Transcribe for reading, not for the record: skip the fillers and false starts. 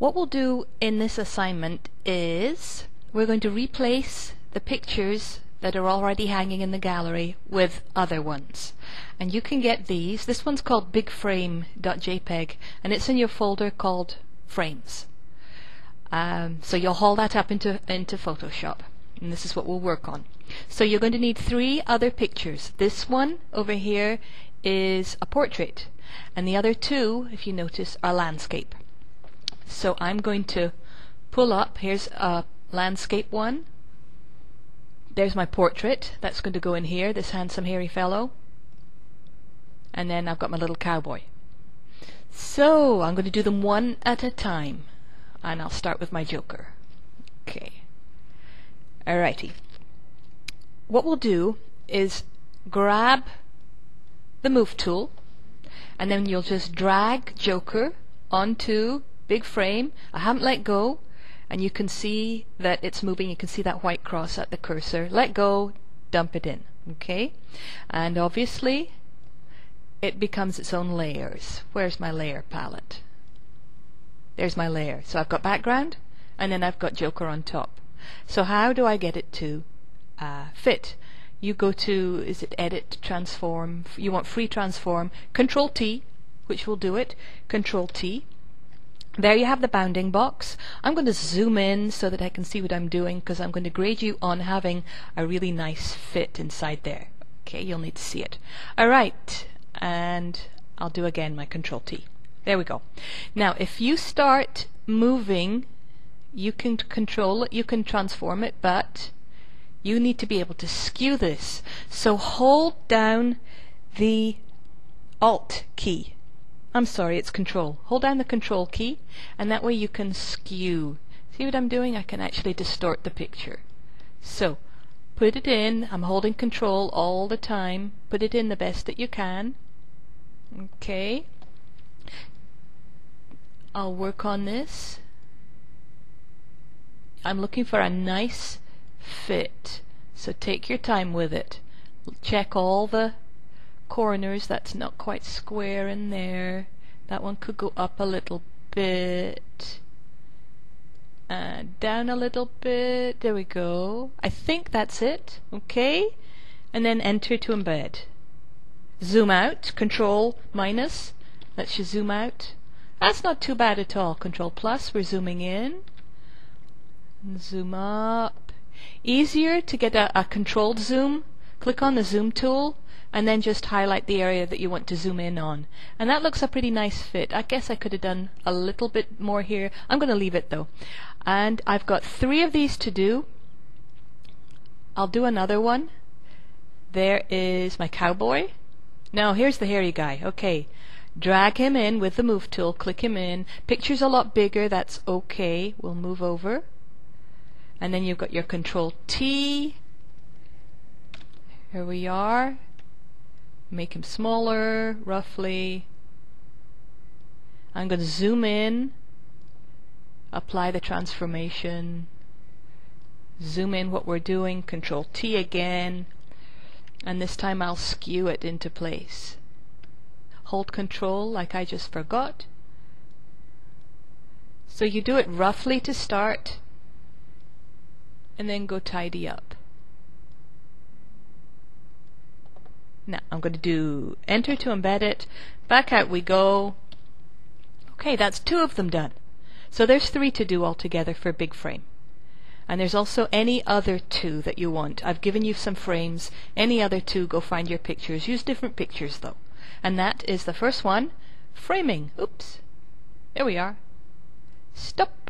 What we'll do in this assignment is we're going to replace the pictures that are already hanging in the gallery with other ones. And you can get these. This one's called bigframe.jpg and it's in your folder called frames. So you'll haul that up into Photoshop, and this is what we'll work on. So you're going to need 3 other pictures. This one over here is a portrait, and the other 2, if you notice, are landscape. So I'm going to pull up, here's a landscape one. There's my portrait, that's going to go in here, this handsome hairy fellow. And then I've got my little cowboy. So I'm going to do them one at a time. And I'll start with my Joker. Okay. Alrighty. What we'll do is grab the move tool, and then you'll just drag Joker onto big frame. I haven't let go, and you can see that it's moving. You can see that white cross at the cursor. Let go, dump it in. Okay? And obviously it becomes its own layers. Where's my layer palette? There's my layer. So I've got background, and then I've got Joker on top. So how do I get it to fit? You go to, is it Edit, Transform? You want Free Transform. Control T, which will do it. Control T. There you have the bounding box. I'm going to zoom in so that I can see what I'm doing, because I'm going to grade you on having a really nice fit inside there. Okay, you'll need to see it. Alright, and I'll do again my Control T. There we go. Now if you start moving, you can control it, you can transform it, but you need to be able to skew this. So hold down the Alt key. I'm sorry, it's Control. Hold down the Control key, and that way you can skew. See what I'm doing? I can actually distort the picture. So put it in. I'm holding Control all the time. Put it in the best that you can. Okay. I'll work on this. I'm looking for a nice fit, so take your time with it. Check all the corners. That's not quite square in there. That one could go up a little bit, down a little bit. There we go. I think that's it. Okay, and then enter to embed. Zoom out. Control minus lets you zoom out. That's not too bad at all. Control plus, we're zooming in. Zoom up. Easier to get a controlled zoom. Click on the zoom tool and then just highlight the area that you want to zoom in on. And that looks a pretty nice fit. I guess I could have done a little bit more here. I'm going to leave it though. And I've got 3 of these to do. I'll do another one. There is my cowboy. Now here's the hairy guy. Okay. Drag him in with the move tool, click him in. Picture's a lot bigger, that's okay. We'll move over. And then you've got your Control T. Here we are. Make him smaller, roughly. I'm going to zoom in. Apply the transformation. Zoom in what we're doing. Control T again. And this time I'll skew it into place. Hold Control like I just forgot. So you do it roughly to start, and then go tidy up. Now I'm going to do Enter to embed it. Back out we go. Okay, that's 2 of them done. So there's 3 to do altogether for big frame. And there's also any other 2 that you want. I've given you some frames. Any other 2, go find your pictures. Use different pictures though. And that is the first one, framing. Oops. There we are. Stop.